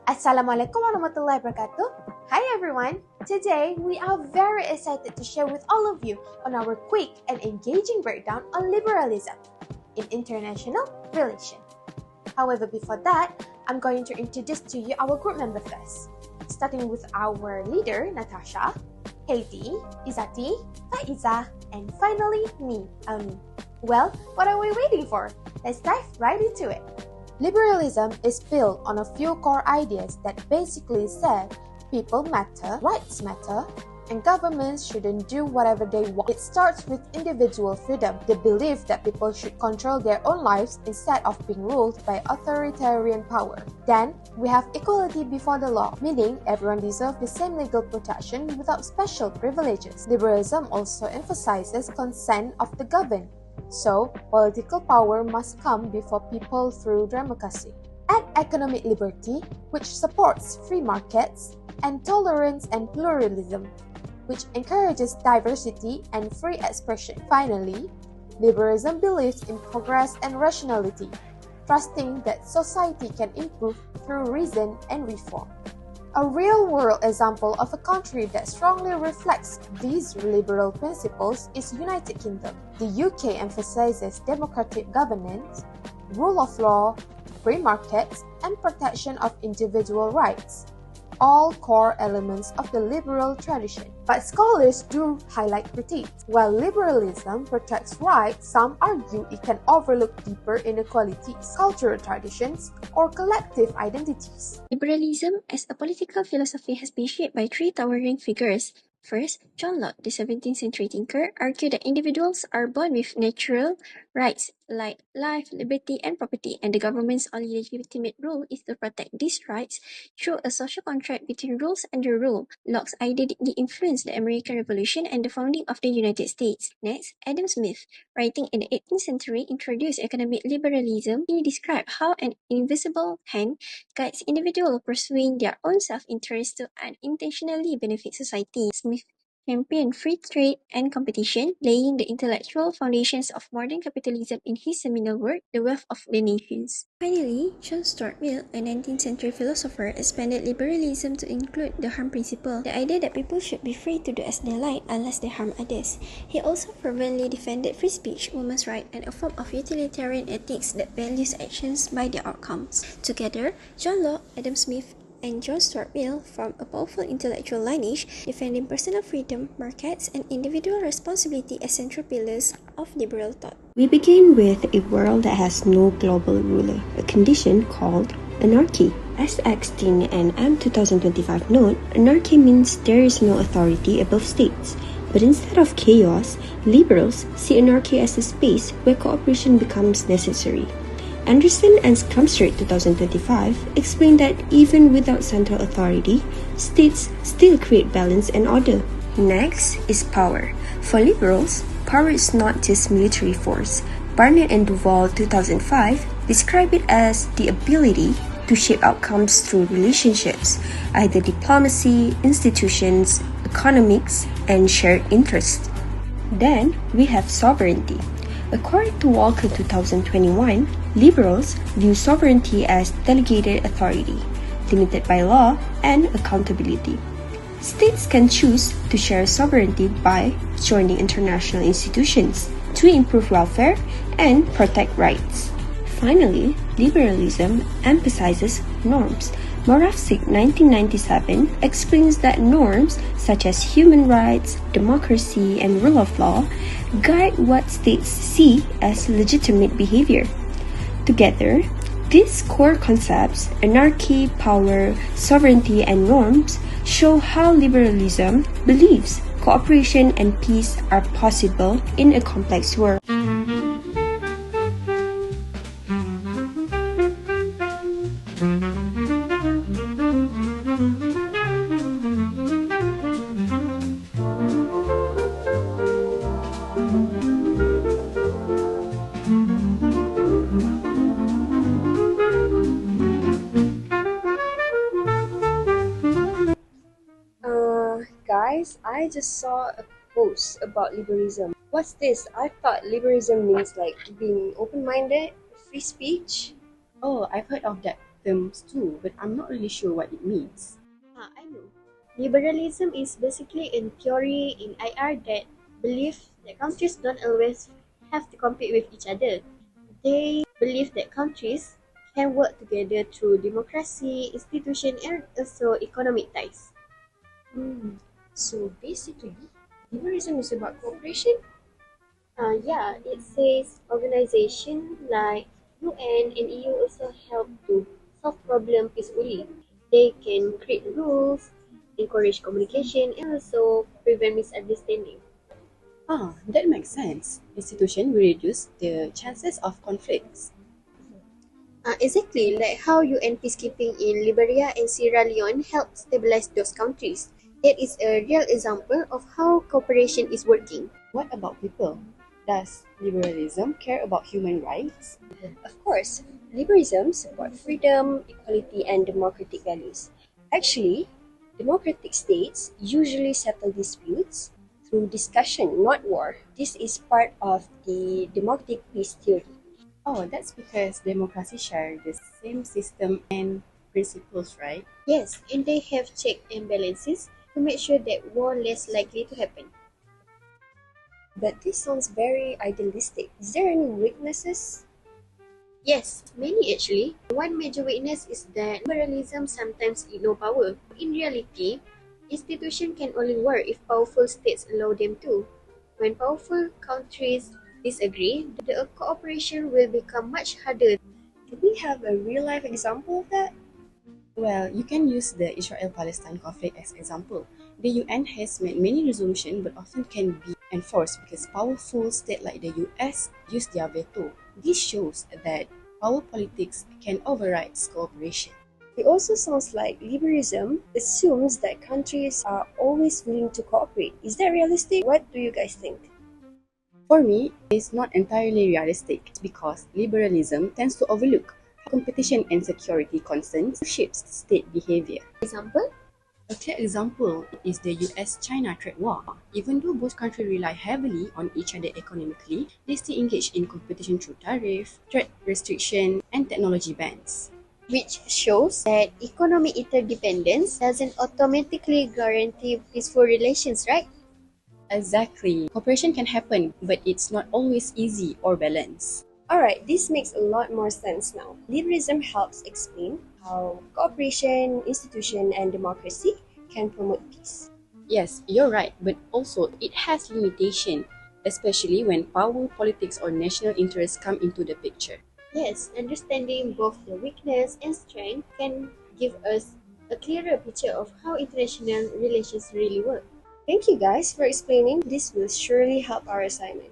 Assalamualaikum warahmatullahi wabarakatuh. Hi everyone. Today we are very excited to share with all of you on our quick and engaging breakdown on liberalism in international relations. However, before that, I'm going to introduce to you our group member first, starting with our leader Natasha, Haiti, Izati, Faiza, and finally me, Almi. Well, what are we waiting for? Let's dive right into it. Liberalism is built on a few core ideas that basically say people matter, rights matter, and governments shouldn't do whatever they want. It starts with individual freedom, the belief that people should control their own lives instead of being ruled by authoritarian power. Then, we have equality before the law, meaning everyone deserves the same legal protection without special privileges. Liberalism also emphasizes consent of the governed. So, political power must come before people through democracy. Add economic liberty, which supports free markets, and tolerance and pluralism, which encourages diversity and free expression. Finally, liberalism believes in progress and rationality, trusting that society can improve through reason and reform. A real-world example of a country that strongly reflects these liberal principles is United Kingdom. The UK emphasizes democratic governance, rule of law, free markets, and protection of individual rights, all core elements of the liberal tradition. But scholars do highlight critiques. While liberalism protects rights, some argue it can overlook deeper inequalities, cultural traditions, or collective identities. Liberalism as a political philosophy has been shaped by three towering figures. First, John Locke, the 17th century thinker, argued that individuals are born with natural rights like life, liberty, and property, and the government's only legitimate role is to protect these rights through a social contract between rules and the ruled. Locke's ideology influenced the American Revolution and the founding of the United States. Next, Adam Smith, writing in the 18th century, introduced economic liberalism. He described how an invisible hand guides individuals pursuing their own self-interest to unintentionally benefit society. Smith championed free trade and competition, laying the intellectual foundations of modern capitalism in his seminal work, The Wealth of the Nations. Finally, John Stuart Mill, a 19th century philosopher, expanded liberalism to include the harm principle, the idea that people should be free to do as they like unless they harm others. He also fervently defended free speech, women's rights, and a form of utilitarian ethics that values actions by their outcomes. Together, John Locke, Adam Smith, and John Stuart Mill form a powerful intellectual lineage defending personal freedom, markets, and individual responsibility as central pillars of liberal thought. We begin with a world that has no global ruler, a condition called anarchy. As Eckstein and M2025 note, anarchy means there is no authority above states. But instead of chaos, liberals see anarchy as a space where cooperation becomes necessary. Anderson and Skamstert 2025 explain that even without central authority, states still create balance and order. Next is power. For liberals, power is not just military force. Barnett and Duval 2005 describe it as the ability to shape outcomes through relationships, either diplomacy, institutions, economics, and shared interests. Then we have sovereignty. According to Walker 2021, liberals view sovereignty as delegated authority, limited by law and accountability. States can choose to share sovereignty by joining international institutions to improve welfare and protect rights. Finally, liberalism emphasizes norms. Moravcsik 1997 explains that norms such as human rights, democracy, and rule of law guide what states see as legitimate behavior. Together, these core concepts, anarchy, power, sovereignty, and norms, show how liberalism believes cooperation and peace are possible in a complex world. Guys, I just saw a post about liberalism. What's this? I thought liberalism means like being open-minded, free speech. Oh, I've heard of that terms too, but I'm not really sure what it means. I know. Liberalism is basically in theory in IR that believe that countries don't always have to compete with each other. They believe that countries can work together through democracy, institution, and also economic ties. So basically, liberalism is about cooperation? Yeah, it says organization like UN and EU also help to solve problems peacefully. They can create rules, encourage communication, and also prevent misunderstanding. Ah, that makes sense. Institution will reduce the chances of conflicts. Exactly, like how UN peacekeeping in Liberia and Sierra Leone helped stabilize those countries. That is a real example of how cooperation is working. What about people? Does liberalism care about human rights? Of course, liberalism supports freedom, equality, and democratic values. Actually, democratic states usually settle disputes through discussion, not war. This is part of the democratic peace theory. Oh, that's because democracy share the same system and principles, right? Yes, and they have check and balances to make sure that war less likely to happen. But this sounds very idealistic. Is there any weaknesses? Yes, many actually. One major weakness is that liberalism sometimes ignore power. In reality, institutions can only work if powerful states allow them to. When powerful countries disagree, the cooperation will become much harder. Do we have a real life example of that? Well, you can use the Israel-Palestine conflict as example. The UN has made many resolutions but often can be enforced because powerful states like the US use their veto. This shows that power politics can override cooperation. It also sounds like liberalism assumes that countries are always willing to cooperate. Is that realistic? What do you guys think? For me, it's not entirely realistic because liberalism tends to overlook how competition and security concerns shapes state behavior. Example? A clear example is the US-China trade war. Even though both countries rely heavily on each other economically, they still engage in competition through tariff, trade restriction, and technology bans. Which shows that economic interdependence doesn't automatically guarantee peaceful relations, right? Exactly. Cooperation can happen, but it's not always easy or balanced. Alright, this makes a lot more sense now. Liberalism helps explain how cooperation, institution, and democracy can promote peace. Yes, you're right, but also it has limitation, especially when power, politics, or national interests come into the picture. Yes, understanding both the weakness and strength can give us a clearer picture of how international relations really work. Thank you guys for explaining. This will surely help our assignment.